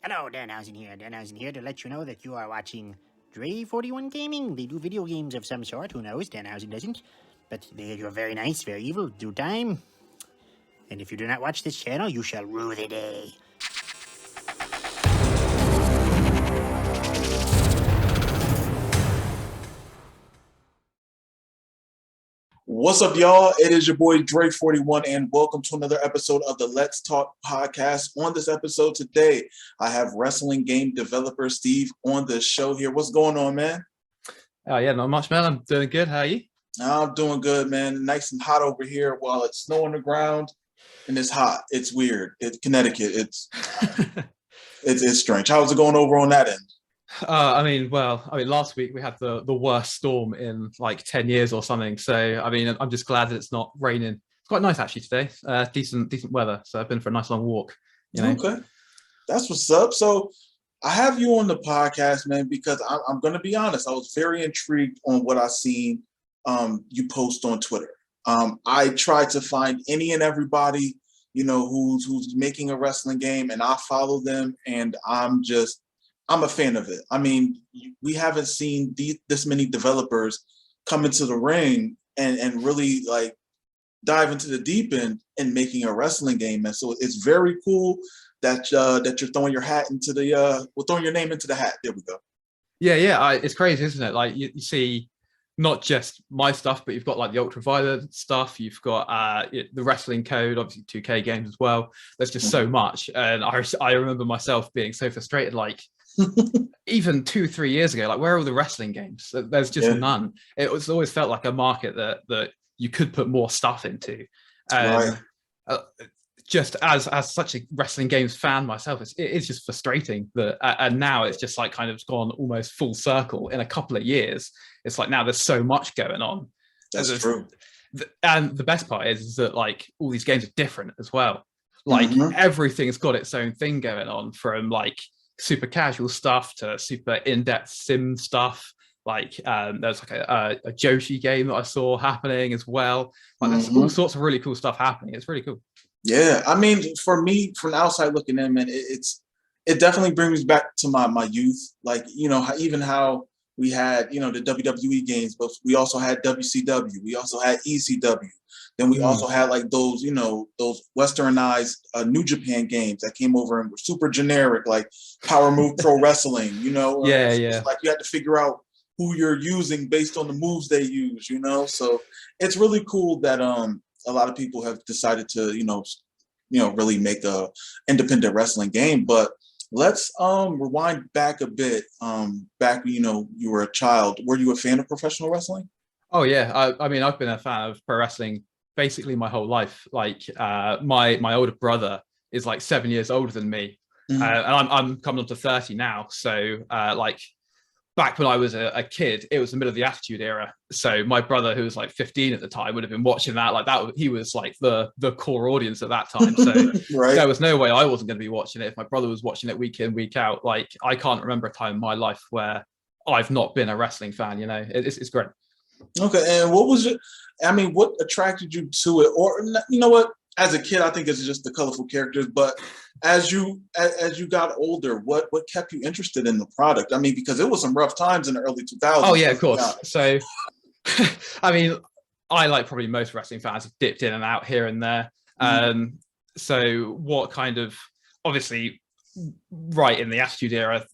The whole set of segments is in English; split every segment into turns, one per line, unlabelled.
Hello, Danhausen here. Danhausen here to let you know that you are watching Dre41 Gaming. They do video games of some sort. Who knows? Danhausen doesn't. But you're very nice, very evil, do time. And if you do not watch this channel, you shall rue the day.
What's up, y'all? It is your boy Dre41, and welcome to another episode of the Let's Talk podcast. On this episode today, I have wrestling game developer Steve on the show here. What's going on, man?
Yeah, not much, man. I'm doing good. How are you?
I'm doing good, man. Nice and hot over here while it's snow on the ground and it's hot. It's weird. It's Connecticut. It's strange. How's it going over on that end?
Last week we had the worst storm in like 10 years or something. So, I'm just glad that it's not raining. It's quite nice actually today. Decent weather. So I've been for a nice long walk.
Okay, that's what's up. So I have you on the podcast, man, because I'm going to be honest. I was very intrigued on what I seen you post on Twitter. I tried to find any and everybody, who's making a wrestling game, and I follow them, and I'm a fan of it. I mean, we haven't seen this many developers come into the ring and really like dive into the deep end in making a wrestling game. And so it's very cool that you're throwing your hat into throwing your name into the hat. There we go.
Yeah. It's crazy, isn't it? Like you see not just my stuff, but you've got like the Ultraviolet stuff. You've got the Wrestling Code, obviously 2K games as well. There's just so much. And I remember myself being so frustrated, like, even 2-3 years ago, like, where are all the wrestling games? There's just none. It was always felt like a market that you could put more stuff into.
Right.
Just as such a wrestling games fan myself, it's just frustrating that, and now it's just like kind of gone almost full circle in a couple of years. It's like now there's so much going on.
That's true.
And the best part is that like all these games are different as well. Like everything's got its own thing going on, from like super casual stuff to super in-depth sim stuff. Like there's like a Joshi game that I saw happening as well. Like there's all sorts of really cool stuff happening. It's really cool.
Yeah, I mean, for me, from the outside looking in, man, it definitely brings me back to my youth. Like, even how we had, the WWE games, but we also had WCW, we also had ECW. Then we also had like those, those westernized New Japan games that came over and were super generic, like Power Move Pro Wrestling,
It's
like you had to figure out who you're using based on the moves they use, So it's really cool that a lot of people have decided to, really make a independent wrestling game. But let's rewind back a bit. Back when, you were a child, were you a fan of professional wrestling?
Oh yeah, I've been a fan of pro wrestling basically my whole life. Like my older brother is like 7 years older than me, and I'm coming on to 30 now. So like back when I was a kid, it was the middle of the Attitude Era. So my brother, who was like 15 at the time, would have been watching that. Like that, he was like the core audience at that time. So
right.
There was no way I wasn't going to be watching it if my brother was watching it week in, week out. Like I can't remember a time in my life where I've not been a wrestling fan. It's great.
Okay, and what attracted you to it? Or what? As a kid, I think it's just the colorful characters. But as you got older, what kept you interested in the product? I mean, because it was some rough times in the early 2000s.
Oh yeah, of course. So, I like probably most wrestling fans have dipped in and out here and there. So what kind of, obviously, right in the Attitude Era,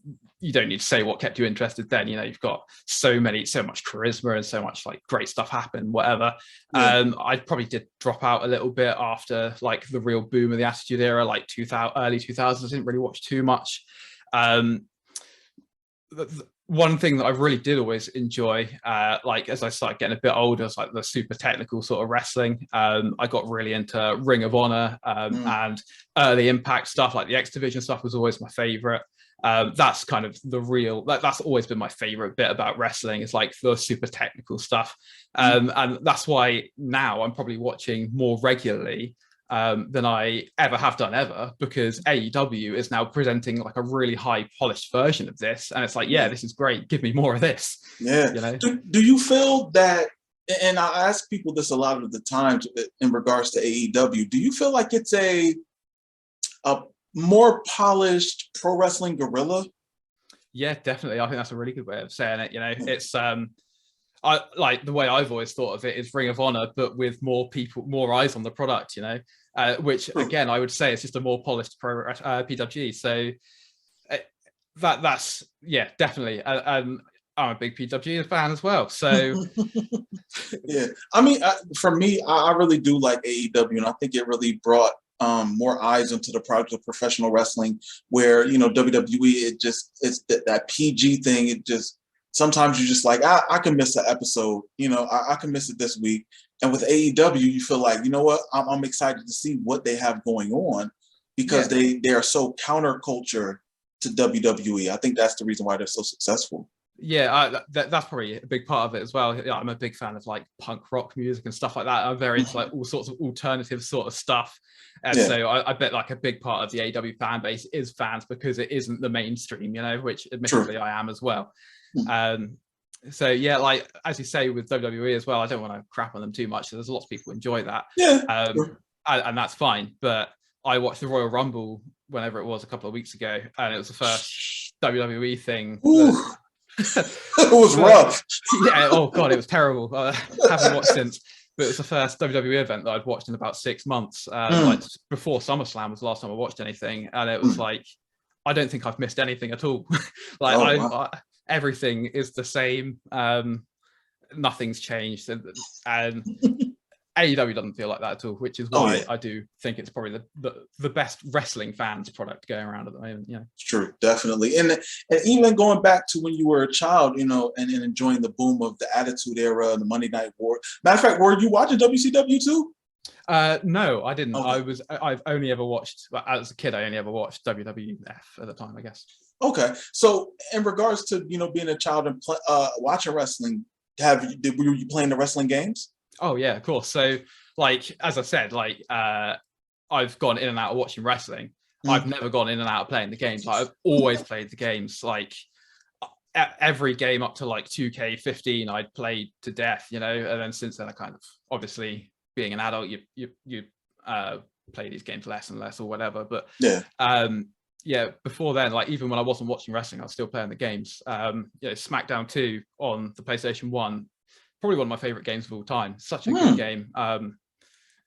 you don't need to say what kept you interested then. You've got so much charisma and so much like great stuff happen, whatever. I probably did drop out a little bit after like the real boom of the Attitude Era, like early 2000s. I didn't really watch too much. One thing that I really did always enjoy, like as I started getting a bit older, was like the super technical sort of wrestling. I got really into Ring of Honor and early Impact stuff, like the X Division stuff was always my favorite. That's kind of that's always been my favorite bit about wrestling, is like the super technical stuff. And that's why now I'm probably watching more regularly than I ever have done ever, because AEW is now presenting like a really high polished version of this, and it's like, yeah, this is great, give me more of this.
Do you feel that, and I ask people this a lot of the times in regards to AEW, do you feel like it's a more polished pro wrestling guerrilla.
Yeah, definitely. I think that's a really good way of saying it. You know, it's I like the way I've always thought of it is Ring of Honor, but with more people, more eyes on the product. You know, which again I would say is just a more polished pro PWG. So that's yeah, definitely. I'm a big PWG fan as well. So
yeah, I mean, for me, I really do like AEW, and I think it really brought more eyes into the product of professional wrestling. Where WWE, it's that PG thing. It just sometimes you just like I can miss an episode. I can miss it this week. And with AEW, you feel like what I'm excited to see what they have going on because they are so counterculture to WWE. I think that's the reason why they're so successful.
Yeah, that's probably a big part of it as well. Yeah, I'm a big fan of like punk rock music and stuff like that. I'm very into like all sorts of alternative sort of stuff. And so I bet like a big part of the AEW fan base is fans because it isn't the mainstream, which admittedly I am as well. So yeah, like as you say with WWE as well, I don't want to crap on them too much. There's lots of people who enjoy that. And that's fine. But I watched the Royal Rumble whenever it was a couple of weeks ago, and it was the first WWE thing.
It was rough.
Yeah. Oh god, it was terrible. I haven't watched since, but it was the first WWE event that I'd watched in about 6 months. Like before SummerSlam was the last time I watched anything, and it was like I don't think I've missed anything at all. Like everything is the same. Nothing's changed, and AEW doesn't feel like that at all, which is why I do think it's probably the best wrestling fans product going around at the moment.
It's true, definitely. And even going back to when you were a child, and enjoying the boom of the Attitude Era and the Monday Night War. Matter of fact, were you watching WCW too?
No, I didn't.
Okay.
I've only ever watched, as a kid, I only ever watched WWF at the time, I guess.
Okay. So in regards to, being a child and watching wrestling, were you playing the wrestling games?
Oh yeah, of course. So like, as I said, like I've gone in and out of watching wrestling. I've never gone in and out of playing the games. Like, I've always played the games. Like every game up to like 2K15, I'd played to death, and then since then I kind of, obviously being an adult, you play these games less and less or whatever. But before then, like even when I wasn't watching wrestling, I was still playing the games. SmackDown 2 on the PlayStation 1. Probably one of my favorite games of all time. Such a good game.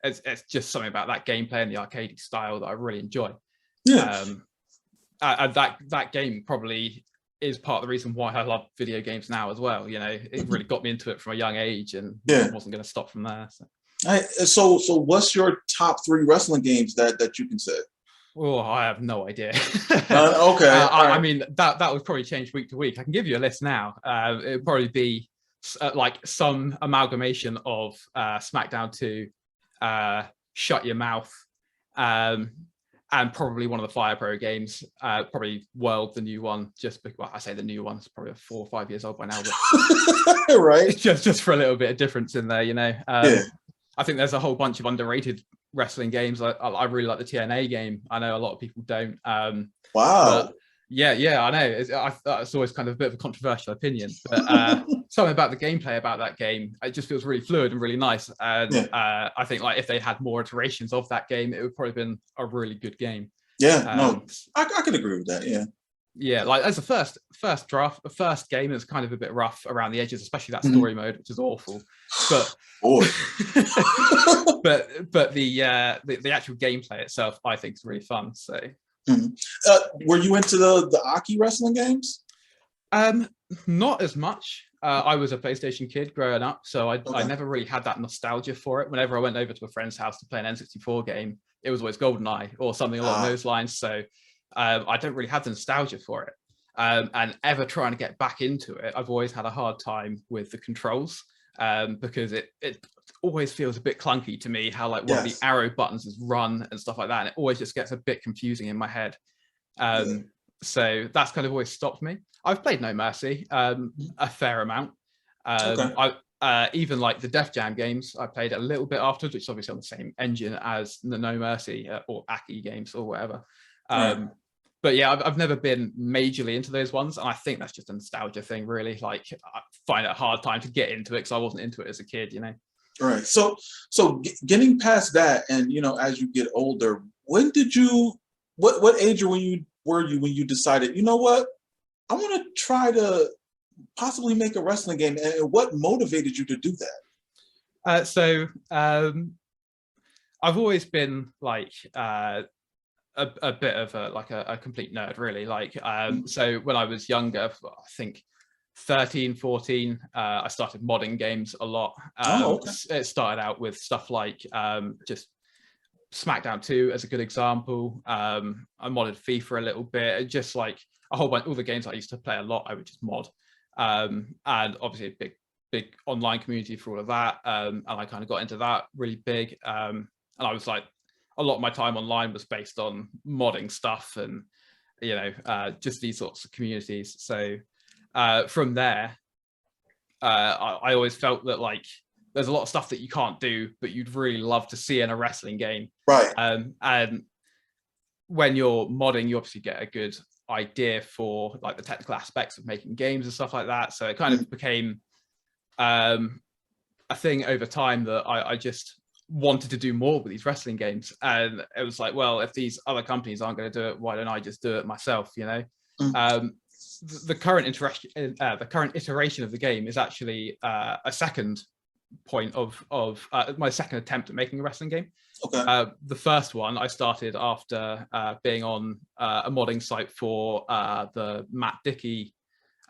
It's just something about that gameplay and the arcade style that I really enjoy. And that game probably is part of the reason why I love video games now as well. It really got me into it from a young age, and wasn't going to stop from there.
So what's your top 3 wrestling games that you can say?
Oh, I have no idea.
Okay.
I mean, that would probably change week to week. I can give you a list now. It would probably be like some amalgamation of SmackDown 2, Shut Your Mouth, and probably one of the Fire Pro games, probably World, the new one. I say the new one, it's probably 4 or 5 years old by now, but
right.
just for a little bit of difference in there, I think there's a whole bunch of underrated wrestling games. I really like the TNA game. I know a lot of people don't.
Wow.
Yeah, I know. It's always kind of a bit of a controversial opinion, but something about the gameplay about that game, it just feels really fluid and really nice. And I think like if they had more iterations of that game, it would probably been a really good game.
I could agree with that.
Yeah, like as a first game, it's kind of a bit rough around the edges, especially that story mode, which is awful. But but the actual gameplay itself, I think, is really fun. So.
Were you into the Aki wrestling games?
Not as much. I was a PlayStation kid growing up, so I never really had that nostalgia for it. Whenever I went over to a friend's house to play an N64 game, it was always GoldenEye or something along those lines. So I don't really have the nostalgia for it. And ever trying to get back into it, I've always had a hard time with the controls because it always feels a bit clunky to me how like one of the arrow buttons is run and stuff like that, and it always just gets a bit confusing in my head. So that's kind of always stopped me. I've played No Mercy a fair amount. Even like the Def Jam games, I played a little bit afterwards, which is obviously on the same engine as the No Mercy or Aki games or whatever. But yeah, I've never been majorly into those ones, and I think that's just a nostalgia thing, really. Like, I find it a hard time to get into it because I wasn't into it as a kid,
Right. So getting past that, and as you get older, when what age were you when you decided, you know what, I want to try to possibly make a wrestling game, and what motivated you to do that?
I've always been like a bit of a complete nerd, really. Like, so when I was younger, I think 13, 14, I started modding games a lot. It started out with stuff like just SmackDown 2 as a good example. I modded FIFA a little bit, just like a whole bunch, all the games I used to play a lot, I would just mod. And obviously a big online community for all of that. And I kind of got into that really big. And I was like, a lot of my time online was based on modding stuff and, you know, just these sorts of communities. So from there, I always felt that like there's a lot of stuff that you can't do, but you'd really love to see in a wrestling game.
Right.
And when you're modding, you obviously get a good idea for like the technical aspects of making games and stuff like that. So it kind of became a thing over time that I just wanted to do more with these wrestling games. And it was like, well, if these other companies aren't going to do it, why don't I just do it myself, you know? The current iteration of the game is actually a second point of my second attempt at making a wrestling game.
Okay.
The first one I started after being on a modding site for the Matt Dickey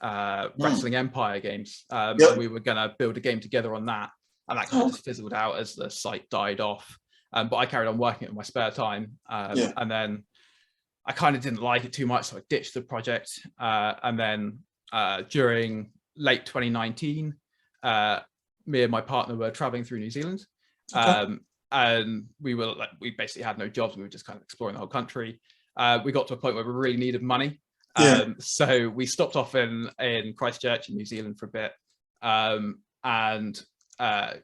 Wrestling Empire games.
Yep.
We were going to build a game together on that, and that kind of just fizzled out as the site died off. But I carried on working it in my spare time, and then I kind of didn't like it too much, so I ditched the project. And then during late 2019, me and my partner were traveling through New Zealand. And we basically had no jobs. We were just kind of exploring the whole country. We got to a point where we really needed money. So we stopped off in Christchurch in New Zealand for a bit. And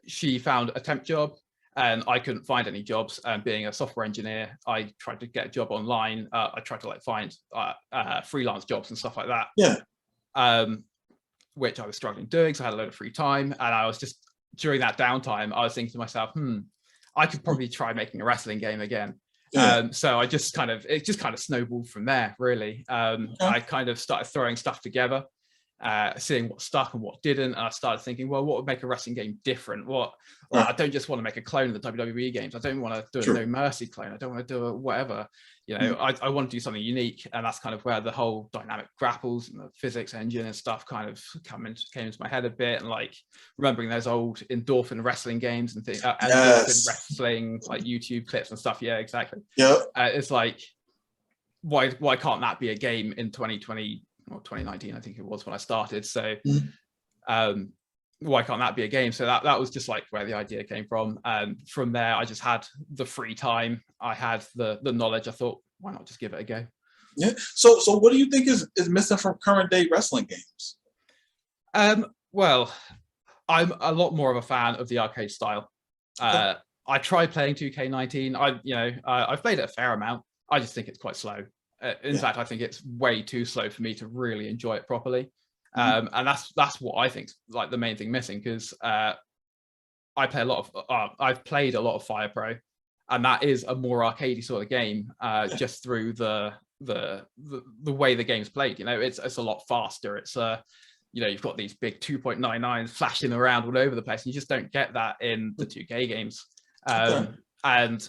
she found a temp job and I couldn't find any jobs. And being a software engineer, I tried to get a job online. I tried to like find freelance jobs and stuff like that. Which I was struggling doing. So I had a load of free time. And I was just, during that downtime, I was thinking to myself, I could probably try making a wrestling game again. So it just kind of snowballed from there, really. I kind of started throwing stuff together, seeing what stuck and what didn't. And I started thinking, well, what would make a wrestling game different? I don't just want to make a clone of the WWE games. I don't want to do a No Mercy clone. I don't want to do a whatever. You know, I want to do something unique. And that's kind of where the whole dynamic grapples and the physics engine and stuff kind of came into my head a bit. And like remembering those old endorphin wrestling games and things, endorphin wrestling, like YouTube clips and stuff. Yeah, exactly. It's like, why can't that be a game in 2020 or 2019? I think it was when I started. So why can't that be a game? So that was just like where the idea came from. And from there, I just had the free time. I had the knowledge. I thought, why not just give it a go?
Yeah. So what do you think is missing from current day wrestling games?
Well, I'm a lot more of a fan of the arcade style. I tried playing 2K19. I've played it a fair amount. I just think it's quite slow. In fact, I think it's way too slow for me to really enjoy it properly. And that's what I think like the main thing missing, because I've played a lot of Fire Pro, and that is a more arcadey sort of game, just through the way the game's played. You know, it's a lot faster. It's you've got these big 2.99s flashing around all over the place, and you just don't get that in the 2K games. And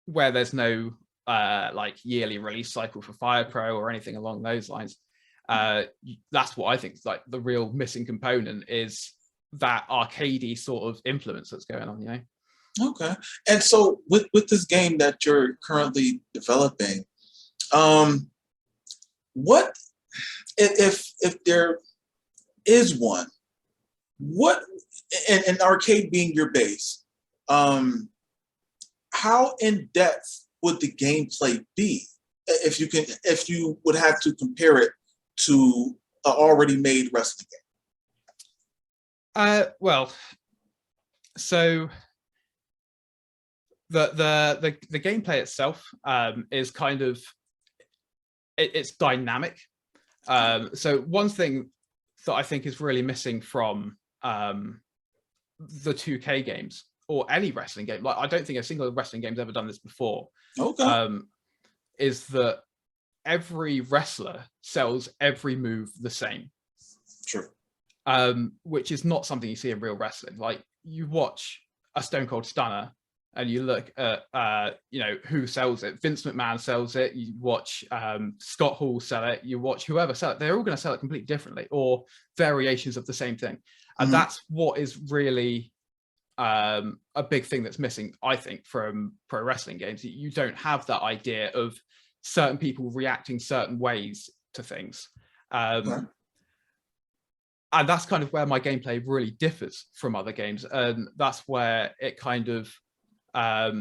where there's no like yearly release cycle for Fire Pro or anything along those lines, that's what I think is like the real missing component, is that arcadey sort of influence that's going on, you know.
Okay. And so with this game that you're currently developing, what if there is one, what, and arcade being your base, how in depth would the gameplay be if you would have to compare it to an already made wrestling game?
Well, so the gameplay itself is kind of it's dynamic. So one thing that I think is really missing from the 2K games or any wrestling game, like I don't think a single wrestling game's ever done this before. is that every wrestler sells every move the same.
True.
Which is not something you see in real wrestling. Like, you watch a Stone Cold Stunner and you look at who sells it. Vince McMahon sells it. You watch Scott Hall sell it. You watch whoever sell it. They're all going to sell it completely differently, or variations of the same thing. And that's what is really a big thing that's missing, I think, from pro wrestling games. You don't have that idea of certain people reacting certain ways to things. And that's kind of where my gameplay really differs from other games. And that's where it kind of, I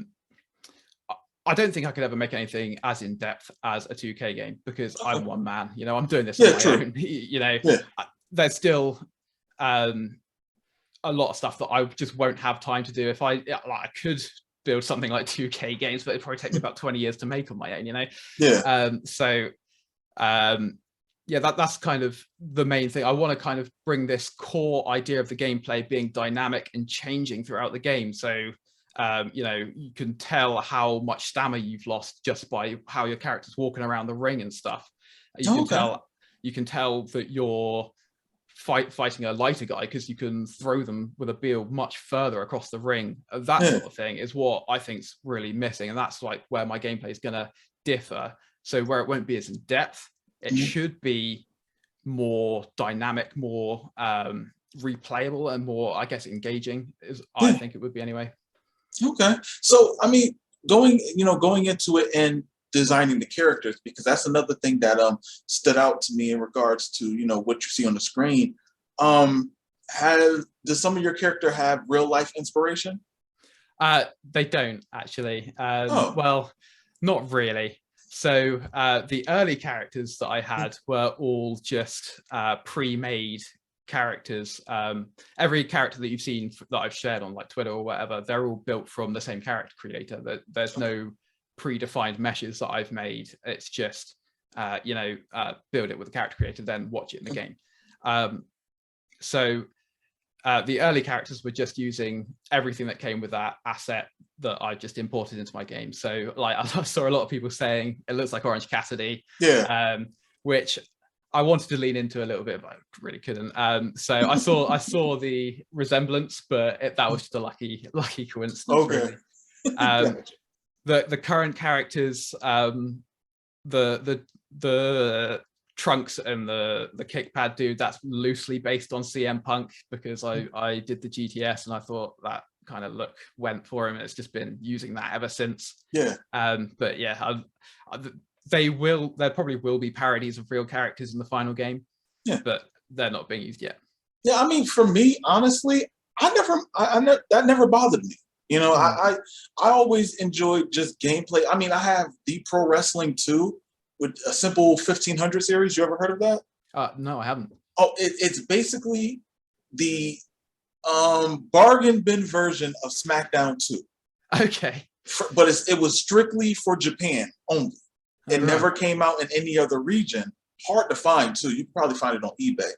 don't think I could ever make anything as in depth as a 2K game, because I'm one man, I'm doing this on my own, there's still a lot of stuff that I just won't have time to do. If I could build something like 2K games, but it'd probably take me about 20 years to make on my own, that's kind of the main thing. I want to kind of bring this core idea of the gameplay being dynamic and changing throughout the game. So, you can tell how much stamina you've lost just by how your character's walking around the ring and stuff. You can tell that you're fighting a lighter guy because you can throw them with a beal much further across the ring. That sort of thing is what I think's really missing, and that's like where my gameplay is going to differ. So where it won't be as in depth, it should be more dynamic, more replayable, and more, I guess, engaging. I think it would be anyway.
Okay, so I mean, going into it and designing the characters, because that's another thing that stood out to me in regards to what you see on the screen. Does some of your character have real life inspiration?
They don't actually. Well, not really. So the early characters that I had were all just pre-made characters. Every character that you've seen that I've shared on like Twitter or whatever, they're all built from the same character creator. There's no predefined meshes that I've made. It's just build it with the character creator, then watch it in the game. So the early characters were just using everything that came with that asset that I just imported into my game. So like, I saw a lot of people saying it looks like Orange Cassidy, which I wanted to lean into a little bit, but I really couldn't. So I saw the resemblance, but that was just a lucky coincidence. Really. The current characters, the Trunks and the kickpad dude, that's loosely based on CM Punk, because I did the GTS and I thought that kind of look went for him. It's just been using that ever since. But yeah, there probably will be parodies of real characters in the final game, but they're not being used yet.
Yeah, I mean, for me, honestly, that never bothered me. I always enjoyed just gameplay. I mean, I have the Pro Wrestling 2 with a simple 1500 series. You ever heard of that?
No, I haven't.
Oh, it's basically the bargain bin version of SmackDown 2.
Okay.
But it was strictly for Japan only. It never came out in any other region. Hard to find too. You can probably find it on eBay.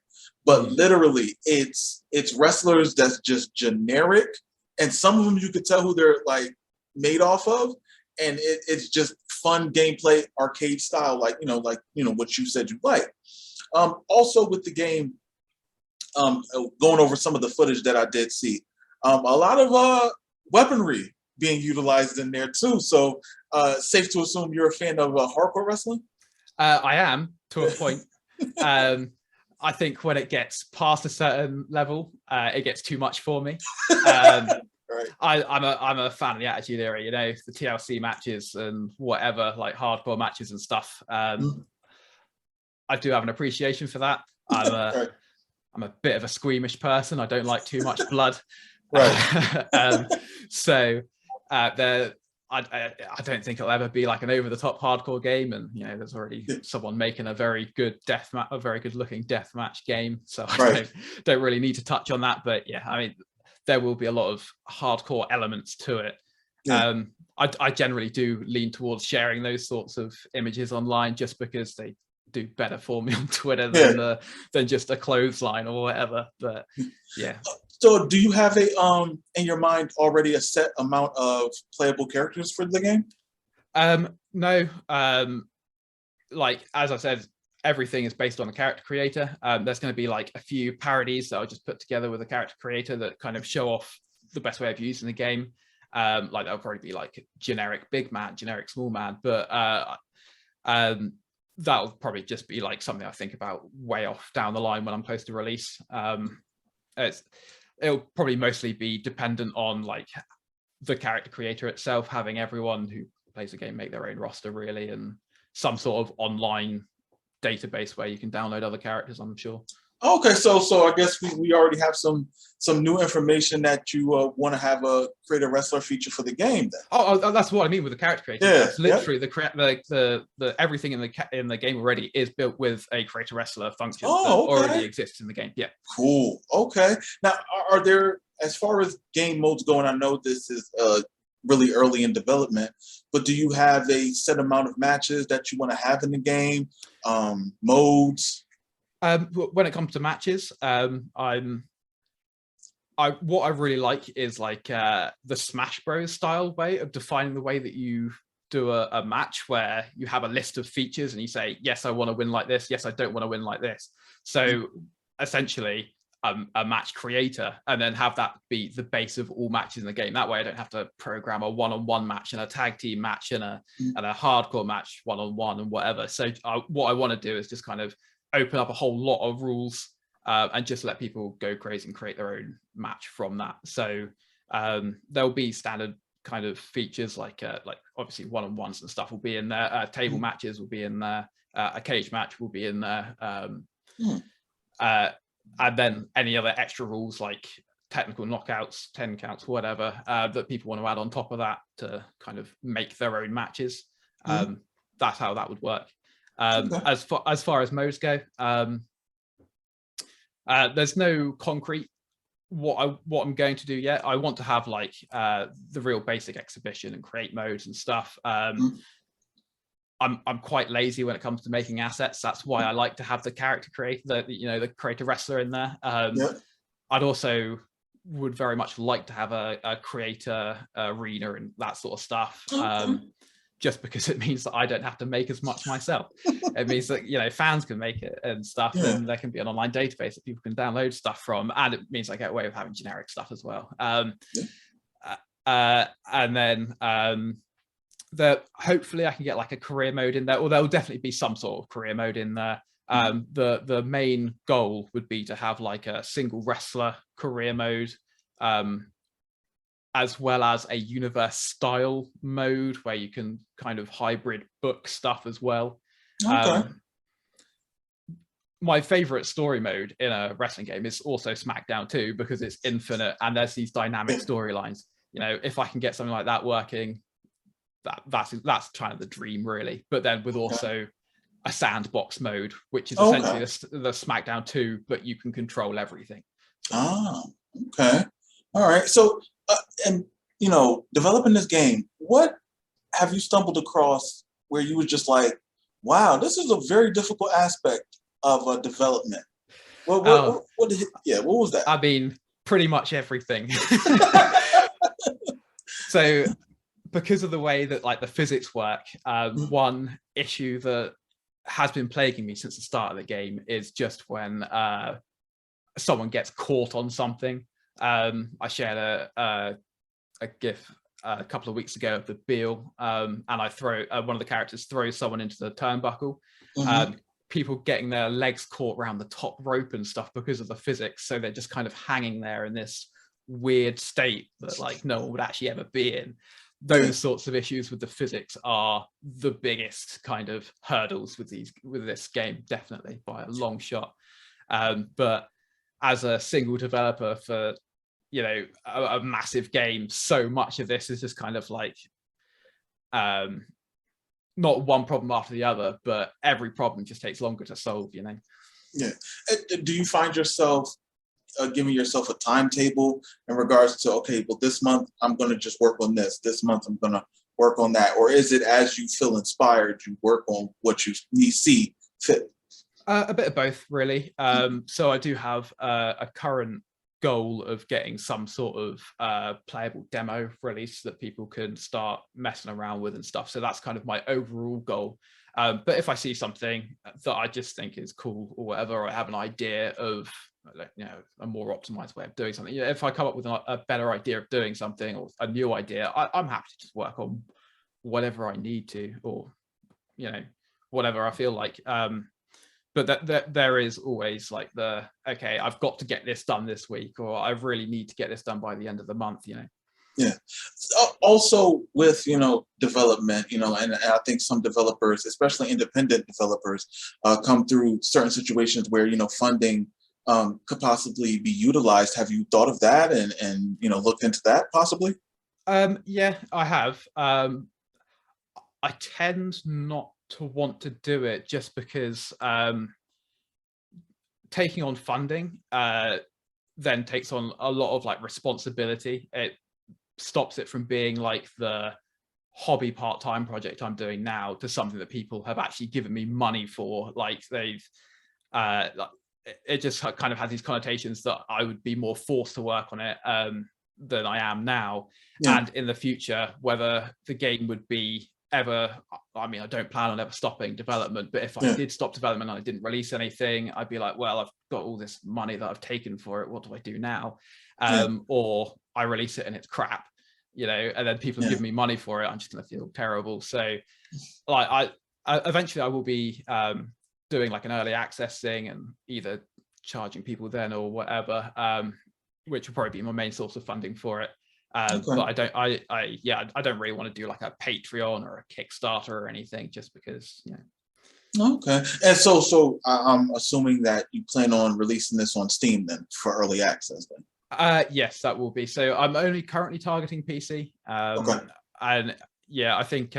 But literally, it's wrestlers that's just generic, and some of them you could tell who they're like made off of, and it's just fun gameplay, arcade style, like what you said you like. Also with the game, going over some of the footage that I did see, a lot of weaponry being utilized in there too. So safe to assume you're a fan of hardcore wrestling? I
am, to a point. I think when it gets past a certain level, it gets too much for me.
Right.
I'm a fan of the Attitude Era, the TLC matches and whatever, like hardcore matches and stuff. I do have an appreciation for that. I'm a bit of a squeamish person. I don't like too much blood.
Right.
So I don't think it'll ever be like an over-the-top hardcore game, and there's already someone making a very good looking deathmatch game, so I don't really need to touch on that. But yeah, I mean, there will be a lot of hardcore elements to it. I generally do lean towards sharing those sorts of images online, just because they do better for me on Twitter than just a clothesline or whatever. But yeah.
So do you have in your mind already a set amount of playable characters for the game?
No, like as I said, everything is based on the character creator. There's going to be like a few parodies that I'll just put together with the character creator that kind of show off the best way of using the game. Like that'll probably be like generic big man, generic small man, but that'll probably just be like something I think about way off down the line when I'm close to release. It'll probably mostly be dependent on like the character creator itself having everyone who plays the game make their own roster really, and some sort of online database where you can download other characters, I'm sure.
Okay, so I guess we already have some new information that you want to have a create a wrestler feature for the game then.
Oh, that's what I mean with the character creator.
Yeah,
that's literally the everything in the game already is built with a create a wrestler function that already exists in the game. Yeah.
Cool. Okay. Now, are there, as far as game modes go, and I know this is really early in development, but do you have a set amount of matches that you want to have in the game? Modes?
When it comes to matches, what I really like is like the Smash Bros style way of defining the way that you do a match, where you have a list of features and you say, yes, I want to win like this. Yes, I don't want to win like this. So essentially a match creator, and then have that be the base of all matches in the game. That way I don't have to program a one-on-one match and a tag team match and a hardcore match one-on-one and whatever. So what I want to do is just kind of open up a whole lot of rules and just let people go crazy and create their own match from that. So there'll be standard kind of features like obviously one-on-ones and stuff will be in there. Table matches will be in there. A cage match will be in there. And then any other extra rules like technical knockouts, 10 counts, whatever, that people want to add on top of that to kind of make their own matches. That's how that would work. As far as modes go, there's no concrete what I'm going to do yet. I want to have like the real basic exhibition and create modes and stuff. I'm quite lazy when it comes to making assets. That's why I like to have the character creator, the creator wrestler in there. I'd also would very much like to have a creator arena and that sort of stuff. Just because it means that I don't have to make as much myself. It means that, fans can make it and stuff, and there can be an online database that people can download stuff from, and it means I get away with having generic stuff as well. And then hopefully I can get like a career mode in there, or there'll definitely be some sort of career mode in there. The main goal would be to have like a single wrestler career mode, as well as a universe style mode where you can kind of hybrid book stuff as well. My favorite story mode in a wrestling game is also SmackDown 2, because it's infinite and there's these dynamic storylines. If I can get something like that working, that's kind of the dream really. But then with also a sandbox mode, which is essentially the SmackDown 2, but you can control everything.
Okay. All right. So, and developing this game, what have you stumbled across where you were just like, wow, this is a very difficult aspect of development? What was that?
I mean, pretty much everything. So, because of the way that like the physics work, one issue that has been plaguing me since the start of the game is just when someone gets caught on something. I shared a GIF a couple of weeks ago of the Beal, and I throw one of the characters throws someone into the turnbuckle. People getting their legs caught around the top rope and stuff because of the physics, so they're just kind of hanging there in this weird state that like no one would actually ever be in. Those sorts of issues with the physics are the biggest kind of hurdles with this game, definitely by a long shot. But as a single developer for a massive game, so much of this is just kind of like not one problem after the other, but every problem just takes longer to solve.
Do you find yourself giving yourself a timetable in regards to, okay, well, this month I'm going to just work on this month I'm going to work on that, or is it as you feel inspired you work on what you see fit?
A bit of both, really. So I do have a current goal of getting some sort of playable demo release that people can start messing around with and stuff. So that's kind of my overall goal. But if I see something that I just think is cool or whatever, or I have an idea of, you know, a more optimized way of doing something, you know, if I come up with a better idea of doing something or a new idea, I'm happy to just work on whatever I need to, or, you know, whatever I feel like. But that there is always like okay, I've got to get this done this week, or I really need to get this done by the end of the month, you know.
Yeah. Also with, you know, development, you know, and I think some developers, especially independent developers, come through certain situations where, you know, funding could possibly be utilized. Have you thought of that and you know, looked into that possibly?
Yeah, I have. I tend not to want to do it just because taking on funding then takes on a lot of like responsibility. It stops it from being like the hobby part-time project I'm doing now to something that people have actually given me money for. Like they've it just kind of has these connotations that I would be more forced to work on it than I am now.
Yeah.
And in the future, whether the game would be ever, I mean, I don't plan on ever stopping development, but if I did stop development and I didn't release anything, I'd be like, well, I've got all this money that I've taken for it, what do I do now? Or I release it and it's crap, you know, and then people give me money for it, I'm just going to feel terrible. So like I eventually I will be doing like an early access thing and either charging people then or whatever, which will probably be my main source of funding for it. But I don't really want to do like a Patreon or a Kickstarter or anything, just because, you know.
Okay. And so I'm assuming that you plan on releasing this on Steam then for early access then.
Yes, that will be. So I'm only currently targeting PC. And yeah, I think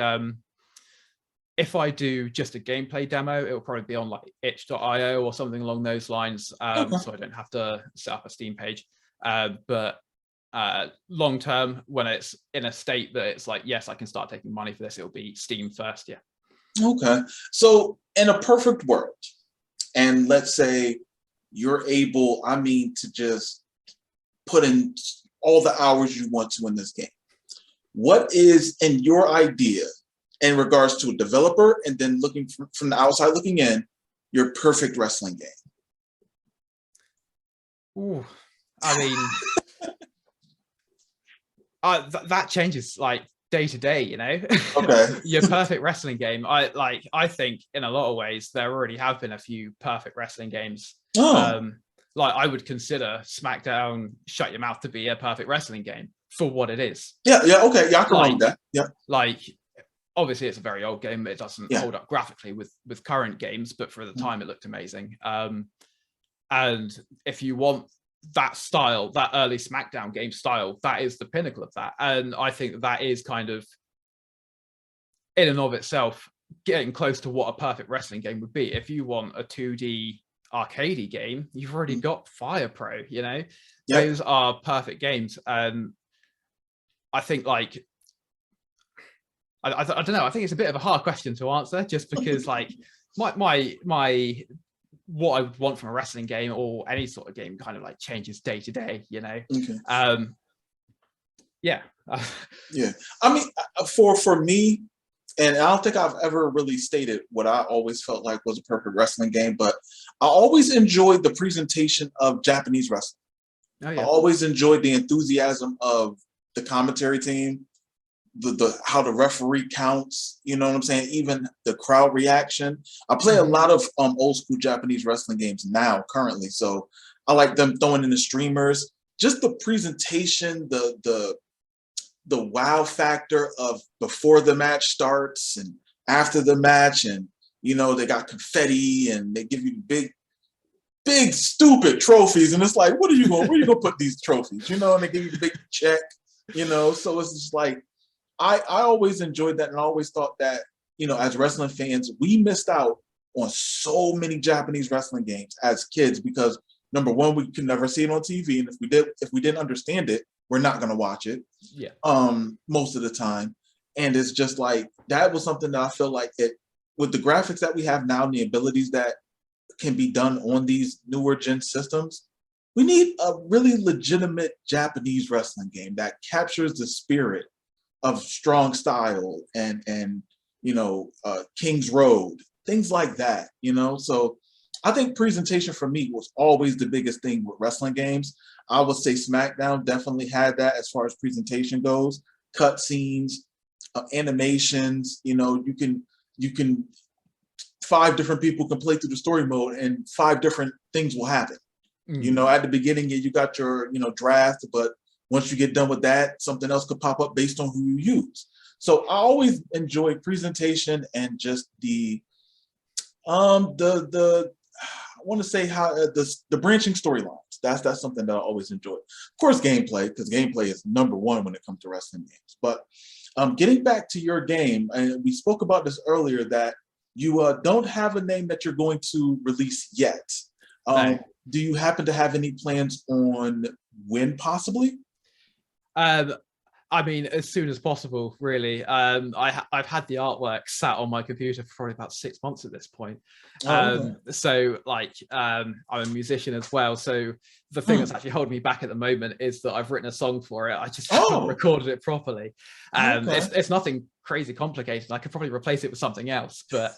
if I do just a gameplay demo, it will probably be on like itch.io or something along those lines. So I don't have to set up a Steam page. But long term, when it's in a state that it's like, yes, I can start taking money for this, it'll be Steam first. Yeah.
Okay. So in a perfect world, and let's say you're able, I mean, to just put in all the hours you want to in this game, what is in your idea in regards to a developer, and then looking from the outside looking in, your perfect wrestling game?
Ooh, I mean, that changes like day to day, you know.
Okay.
Your perfect wrestling game, I think in a lot of ways there already have been a few perfect wrestling games. Like I would consider SmackDown Shut Your Mouth to be a perfect wrestling game for what it is.
Yeah, okay, yeah, I can run with that. Yeah.
Like obviously it's a very old game, it doesn't hold up graphically with current games, but for the time it looked amazing. And if you want that style, that early SmackDown game style, that is the pinnacle of that. And I think that is kind of in and of itself getting close to what a perfect wrestling game would be. If you want a 2D arcadey game, you've already got Fire Pro, you know. Those are perfect games. And I think like I don't know, I think it's a bit of a hard question to answer, just because like my what I would want from a wrestling game or any sort of game kind of like changes day to day, you know. Yeah.
Yeah. I mean, for me, and I don't think I've ever really stated what I always felt like was a perfect wrestling game, but I always enjoyed the presentation of Japanese wrestling. I always enjoyed the enthusiasm of the commentary team, the how the referee counts, you know what I'm saying? Even the crowd reaction. I play a lot of old school Japanese wrestling games now, currently. So I like them throwing in the streamers. Just the presentation, the wow factor of before the match starts and after the match, and you know, they got confetti and they give you big stupid trophies, and it's like, where you gonna put these trophies? You know, and they give you the big check, you know. So it's just like I always enjoyed that, and I always thought that, you know, as wrestling fans, we missed out on so many Japanese wrestling games as kids because number one, we could never see it on TV, and if we didn't understand it, we're not gonna watch it.
Yeah.
Most of the time, and it's just like that was something that I feel like it with the graphics that we have now and the abilities that can be done on these newer gen systems. we need a really legitimate Japanese wrestling game that captures the spirit of strong style and King's Road, things like that. So I think presentation for me was always the biggest thing with wrestling games. I would say SmackDown definitely had that as far as presentation goes. Cut scenes, animations. You can 5 different people can play through the story mode, and 5 different things will happen. At the beginning, you got your draft, but once you get done with that, something else could pop up based on who you use. So I always enjoy presentation and just the I want to say how the branching storylines. That's something that I always enjoy. Of course, gameplay, because gameplay is number one when it comes to wrestling games. But getting back to your game, and we spoke about this earlier, that you don't have a name that you're going to release yet.
No.
Do you happen to have any plans on when possibly?
I mean, as soon as possible, really. I've had the artwork sat on my computer for probably about 6 months at this point.
Okay.
So, I'm a musician as well. So the thing that's actually holding me back at the moment is that I've written a song for it. I just haven't recorded it properly.
Okay.
It's nothing crazy complicated. I could probably replace it with something else, but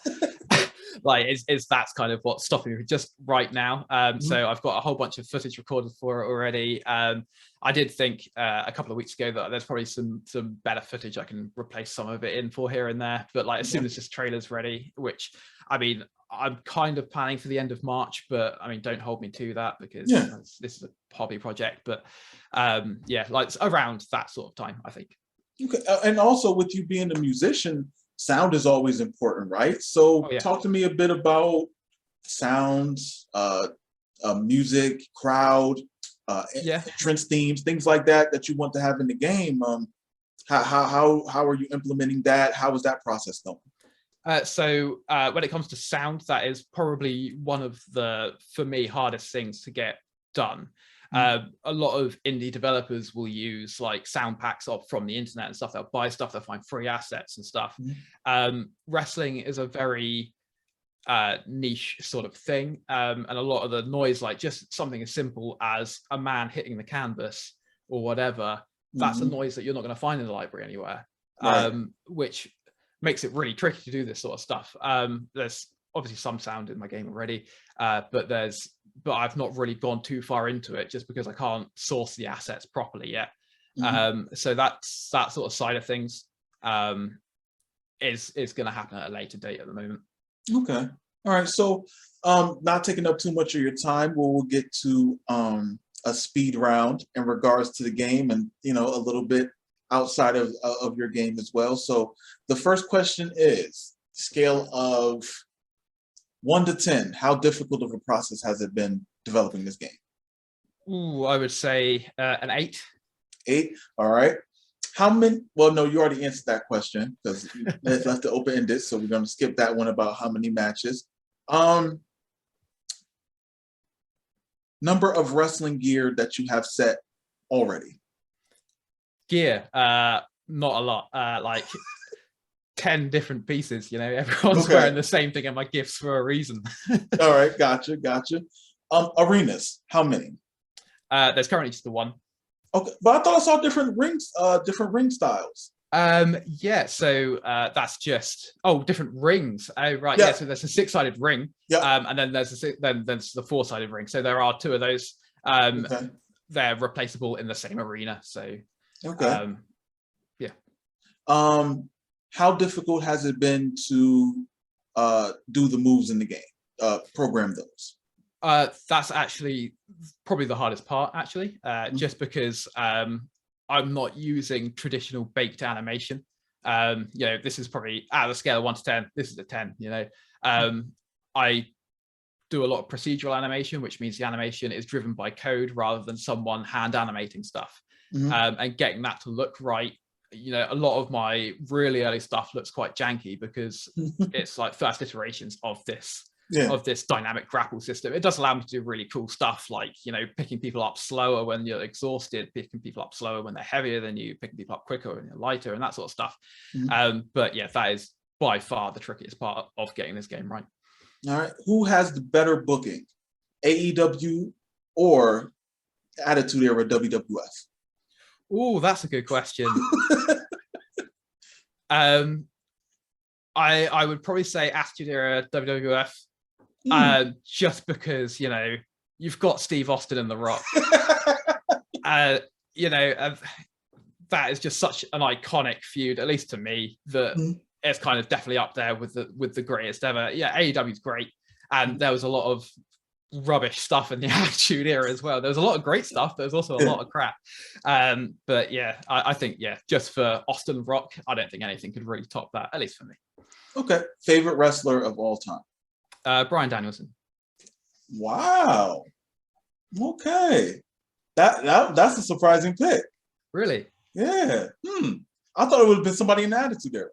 that's kind of what's stopping me just right now. So I've got a whole bunch of footage recorded for it already. I did think a couple of weeks ago that there's probably some better footage I can replace some of it in for here and there. But as soon as this trailer's ready, which I'm kind of planning for the end of March, but don't hold me to that because this is a hobby project. But it's around that sort of time, I think.
Okay, and also with you being a musician, sound is always important, right? So talk to me a bit about sounds, music, crowd, entrance themes, things like that you want to have in the game. How are you implementing that? How is that process going?
So when it comes to sound, that is probably one of the, for me, hardest things to get done. A lot of indie developers will use sound packs from the internet and stuff. They'll buy stuff, they'll find free assets and stuff. Wrestling is a very niche sort of thing, and a lot of the noise, just something as simple as a man hitting the canvas or whatever, that's a noise that you're not going to find in the library anywhere. Which makes it really tricky to do this sort of stuff. There's obviously some sound in my game already, but I've not really gone too far into it just because I can't source the assets properly yet. So that sort of side of things is going to happen at a later date at the moment.
Okay. All right. So not taking up too much of your time, we'll get to a speed round in regards to the game and, a little bit outside of your game as well. So the first question is scale of 1 to 10. How difficult of a process has it been developing this game?
Ooh, I would say an 8.
8. All right. How many? Well, no, you already answered that question because it's left it open-ended. So we're going to skip that one about how many matches. Number of wrestling gear that you have set already?
Gear, not a lot. 10 different pieces. Everyone's wearing the same thing in my gifts for a reason.
All right, gotcha. Arenas, how many?
There's currently just the one.
Okay, but I thought I saw different rings, different ring styles.
So that's just different rings. Oh right, yeah. So there's a 6-sided ring, and then there's the 4-sided ring. So there are 2 of those. They're replaceable in the same arena. So
how difficult has it been to do the moves in the game, program those?
That's actually probably the hardest part, actually, just because I'm not using traditional baked animation. This is probably out of the scale of 1 to 10. This is a 10. I do a lot of procedural animation, which means the animation is driven by code rather than someone hand animating stuff. And getting that to look right. A lot of my really early stuff looks quite janky because it's first iterations of this dynamic grapple system. It does allow me to do really cool stuff picking people up slower when you're exhausted, picking people up slower when they're heavier than you, picking people up quicker when you're lighter, and that sort of stuff. But yeah, that is by far the trickiest part of getting this game right.
All right. Who has the better booking, AEW or Attitude Era WWF?
Oh, that's a good question. I would probably say Attitude Era WWF, just because, you know, you've got Steve Austin and The Rock. You know, that is just such an iconic feud, at least to me, that it's kind of definitely up there with the greatest ever. Yeah, AEW is great, and there was a lot of rubbish stuff in the Attitude Era as well. There was a lot of great stuff. There was also a lot of crap. But yeah, I think, yeah, just for Austin Rock, I don't think anything could really top that, at least for me.
Okay. Favorite wrestler of all time?
Bryan Danielson.
Wow. Okay. That's a surprising pick.
Really?
Yeah. I thought it would have been somebody in the Attitude Era.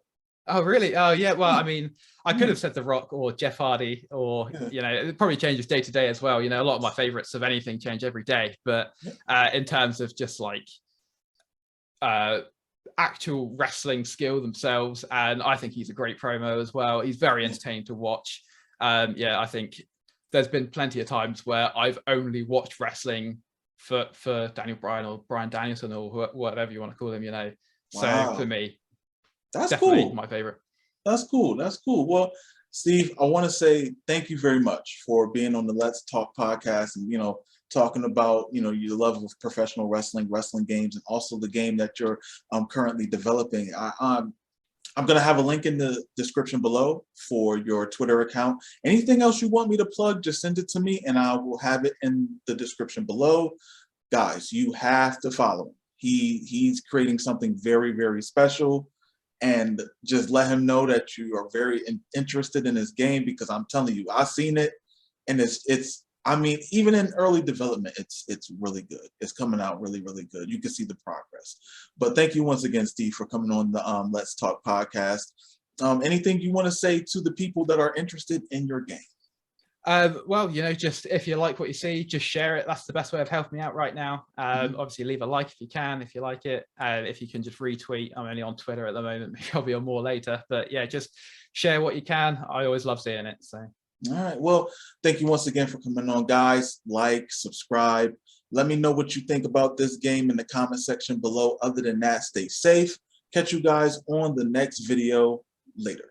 Oh, really? Oh, yeah. Well, I mean, I could have said The Rock or Jeff Hardy, or, you know, it probably changes day to day as well. You know, a lot of my favorites of anything change every day. But in terms of just like actual wrestling skill themselves, and I think he's a great promo as well. He's very entertaining to watch. Yeah, I think there's been plenty of times where I've only watched wrestling for Daniel Bryan or Bryan Danielson or whatever you want to call him, you know. So for me,
that's
definitely
cool.
My favorite. That's
cool. That's cool. Well, Steve, I want to say thank you very much for being on the Let's Talk podcast and, you know, talking about, you know, your love of professional wrestling, wrestling games, and also the game that you're currently developing. I'm going to have a link in the description below for your Twitter account. Anything else you want me to plug, just send it to me and I will have it in the description below. Guys, you have to follow him. He's creating something very, very special. And just let him know that you are very interested in his game, because I'm telling you, I've seen it, and it's. I mean, even in early development, it's really good. It's coming out really, really good. You can see the progress. But thank you once again, Steve, for coming on the Let's Talk podcast. Anything you want to say to the people that are interested in your game?
Well, you know, just if you like what you see, just share it. That's the best way of helping me out right now. Obviously, leave a like if you can, if you like it. If you can just retweet. I'm only on Twitter at the moment. Maybe I'll be on more later. But yeah, just share what you can. I always love seeing it. So.
All right. Well, thank you once again for coming on, guys. Like, subscribe. Let me know what you think about this game in the comment section below. Other than that, stay safe. Catch you guys on the next video later.